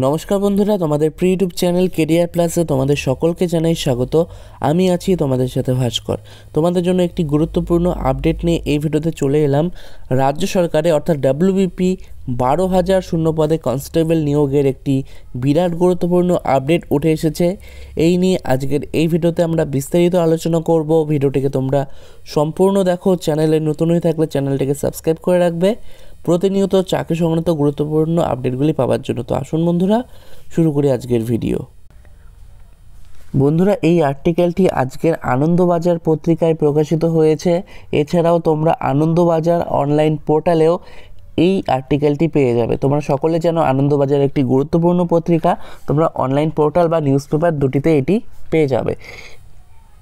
নমস্কার বন্ধুরা, তোমাদের প্রি ইউটিউব চ্যানেল কেরিয়ার প্লাসে তোমাদের সকলকে জানাই স্বাগত। আমি আছি তোমাদের সাথে ভাস্কর। তোমাদের জন্য একটি গুরুত্বপূর্ণ আপডেট নিয়ে এই ভিডিওতে চলে এলাম। রাজ্য সরকারে অর্থাৎ ডাব্লিউবিপি 12,000 শূন্য পদে কনস্টেবল নিয়োগের একটি বিরাট গুরুত্বপূর্ণ আপডেট উঠে এসেছে। এই নিয়ে আজকের এই ভিডিওতে আমরা বিস্তারিত আলোচনা করব। ভিডিওটিকে তোমরা সম্পূর্ণ দেখো। চ্যানেলে নতুন হয়ে থাকলে চ্যানেলটিকে সাবস্ক্রাইব করে রাখবে প্রতিনিয়ত চাকরি সংক্রান্ত গুরুত্বপূর্ণ আপডেটগুলি পাওয়ার জন্য। তো আসুন বন্ধুরা, শুরু করি আজকের ভিডিও। বন্ধুরা, এই আর্টিকেলটি আজকের আনন্দবাজার পত্রিকায় প্রকাশিত হয়েছে। এছাড়াও তোমরা আনন্দবাজার অনলাইন পোর্টালেও এই আর্টিকেলটি পেয়ে যাবে। তোমরা সকলে জানো আনন্দবাজার একটি গুরুত্বপূর্ণ পত্রিকা। তোমরা অনলাইন পোর্টাল বা নিউজ পেপার দুটিতে এটি পেয়ে যাবে।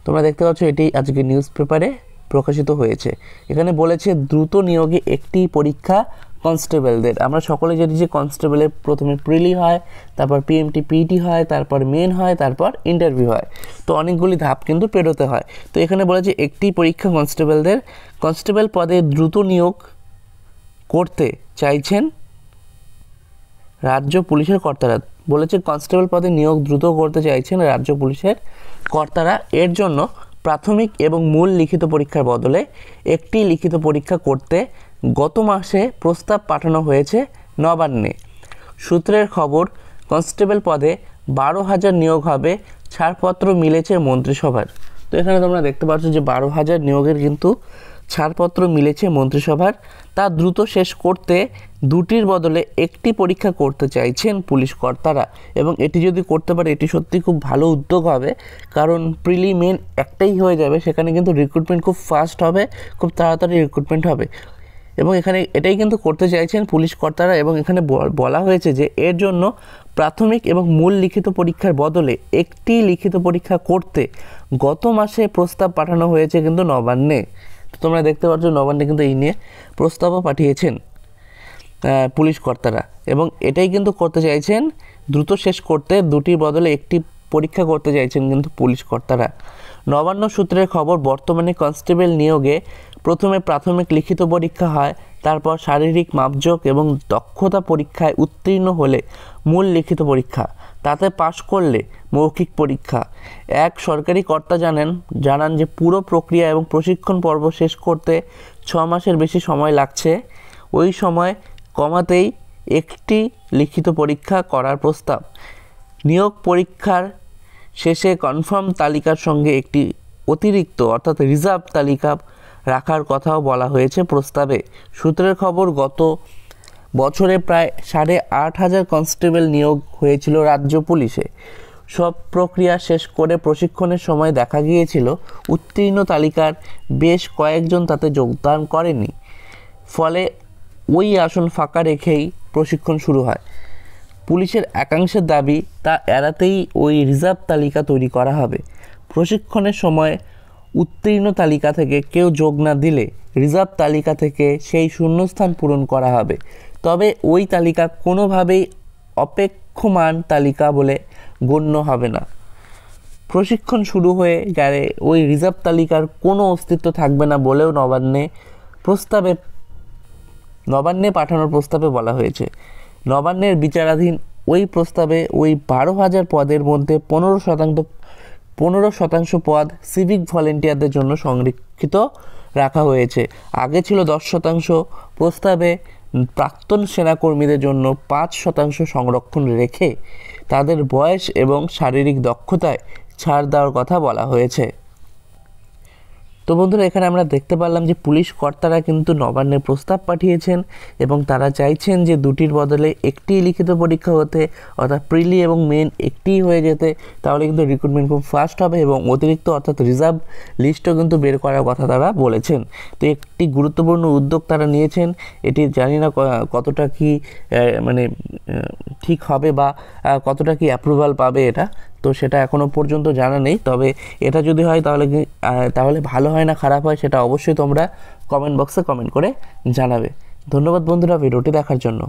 তোমরা দেখতে পাচ্ছ এটি আজকে নিউজ পেপারে প্রকাশিত হয়েছে। এখানে বলেছে দ্রুত নিয়োগে একটি পরীক্ষা কনস্টেবলদের। আমরা সকলে জানি যে কনস্টেবলের প্রথমে প্রিলি হয়, তারপর পিএমটি পিটি হয়, তারপর মেন হয়, তারপর ইন্টারভিউ হয়। তো অনেকগুলি ধাপ কিন্তু পেরোতে হয়। তো এখানে বলেছে একটি পরীক্ষা কনস্টেবলদের। কনস্টেবল পদে দ্রুত নিয়োগ করতে চাইছেন রাজ্য পুলিশের কর্তারা। বলেছে কনস্টেবল পদে নিয়োগ দ্রুত করতে চাইছেন রাজ্য পুলিশের কর্তারা। এর জন্য প্রাথমিক এবং মূল লিখিত পরীক্ষার বদলে একটি লিখিত পরীক্ষা করতে গত মাসে প্রস্তাব পাঠানো হয়েছে নবান্নে। সূত্রের খবর, কনস্টেবল পদে 12,000 নিয়োগ হবে। ছাড়পত্র মিলেছে মন্ত্রিসভার। তো এখানে তোমরা দেখতে পাচ্ছ যে 12,000 নিয়োগের কিন্তু ছাড়পত্র মিলেছে মন্ত্রিসভার। তা দ্রুত শেষ করতে দুটির বদলে একটি পরীক্ষা করতে চাইছেন পুলিশ কর্তারা। এবং এটি যদি করতে পারে এটি সত্যি খুব ভালো উদ্যোগ হবে, কারণ প্রিলি মেন একটাই হয়ে যাবে। সেখানে কিন্তু রিক্রুটমেন্ট খুব ফাস্ট হবে, খুব তাড়াতাড়ি রিক্রুটমেন্ট হবে। এবং এখানে এটাই কিন্তু করতে চাইছেন পুলিশ কর্তারা। এবং এখানে বলা হয়েছে যে এর জন্য প্রাথমিক এবং মূল লিখিত পরীক্ষার বদলে একটি লিখিত পরীক্ষা করতে গত মাসে প্রস্তাব পাঠানো হয়েছে কিন্তু নবান্নে। তোমরা দেখতে পাচ্ছ নবান্নে কিন্তু এই নিয়ে প্রস্তাবও পাঠিয়েছেন পুলিশ কর্তারা। এবং এটাই কিন্তু করতে চাইছেন দ্রুত শেষ করতে দুটির বদলে একটি পরীক্ষা করতে চাইছেন কিন্তু পুলিশ কর্তারা। নবান্ন সূত্রের খবর, বর্তমানে কনস্টেবল নিয়োগে প্রথমে প্রাথমিক লিখিত পরীক্ষা হয়, তারপর শারীরিক মাপজোক এবং দক্ষতা পরীক্ষায় উত্তীর্ণ হলে মূল লিখিত পরীক্ষা, তাতে পাশ করলে মৌখিক পরীক্ষা। এক সরকারি কর্তা জানান যে পুরো প্রক্রিয়া এবং প্রশিক্ষণ পর্ব শেষ করতে 6 মাসের বেশি সময় লাগছে। ওই সময় কমাতেই একটি লিখিত পরীক্ষা করার প্রস্তাব। নিয়োগ পরীক্ষার শেষে কনফার্ম তালিকার সঙ্গে একটি অতিরিক্ত অর্থাৎ রিজার্ভ তালিকা রাখার কথাও বলা হয়েছে প্রস্তাবে। সূত্রের খবর, গত বছরে প্রায় 8,500 কনস্টেবল নিয়োগ হয়েছিল রাজ্য পুলিশে। সব প্রক্রিয়া শেষ করে প্রশিক্ষণের সময় দেখা গিয়েছিল উত্তীর্ণ তালিকার বেশ কয়েকজন তাতে যোগদান করেনি। ফলে ওই আসন ফাঁকা রেখেই প্রশিক্ষণ শুরু হয়। পুলিশের একাংশের দাবি তা এড়াতেই ওই রিজার্ভ তালিকা তৈরি করা হবে। প্রশিক্ষণের সময় উত্তীর্ণ তালিকা থেকে কেউ যোগ না দিলে রিজার্ভ তালিকা থেকে সেই শূন্যস্থান পূরণ করা হবে। তবে ওই তালিকা কোনোভাবেই অপেক্ষমান তালিকা বলে গণ্য হবে না। প্রশিক্ষণ শুরু হয়ে গেলে ওই রিজার্ভ তালিকার কোনো অস্তিত্ব থাকবে না বলেও নবান্নে পাঠানোর প্রস্তাবে বলা হয়েছে। নবান্নের বিচারাধীন ওই প্রস্তাবে ওই 12,000 পদের মধ্যে 15% পদ সিভিক ভলেন্টিয়ারদের জন্য সংরক্ষিত রাখা হয়েছে। আগে ছিল 10%। প্রস্তাবে প্রাক্তন সেনাকর্মীদের জন্য 5% সংরক্ষণ রেখে তাদের বয়স এবং শারীরিক দক্ষতায় ছাড় দেওয়ার কথা বলা হয়েছে। তো বন্ধুরা, এখানে আমরা দেখতে পারলাম যে পুলিশ কর্তারা কিন্তু নবান্নে প্রস্তাব পাঠিয়েছেন এবং তারা চাইছেন যে দুটির বদলে একটি লিখিত পরীক্ষা হতে, অর্থাৎ প্রিলি এবং মেন একটিই হয়ে যেতে। তাহলে কিন্তু রিক্রুটমেন্ট খুব ফাস্ট হবে এবং অতিরিক্ত অর্থাৎ রিজার্ভ লিস্টও কিন্তু বের করার কথা তারা বলেছেন। তো একটি গুরুত্বপূর্ণ উদ্যোগ তারা নিয়েছেন। এটি জানি না কতটা কি ঠিক হবে বা কতটা কি অ্যাপ্রুভাল পাবে এটা, তো সেটা এখনও পর্যন্ত জানা নেই। তবে এটা যদি হয় তাহলে ভালো হয় না খারাপ হয় সেটা অবশ্যই তোমরা কমেন্ট বক্সে কমেন্ট করে জানাবে। ধন্যবাদ বন্ধুরা ভিডিওটি দেখার জন্য।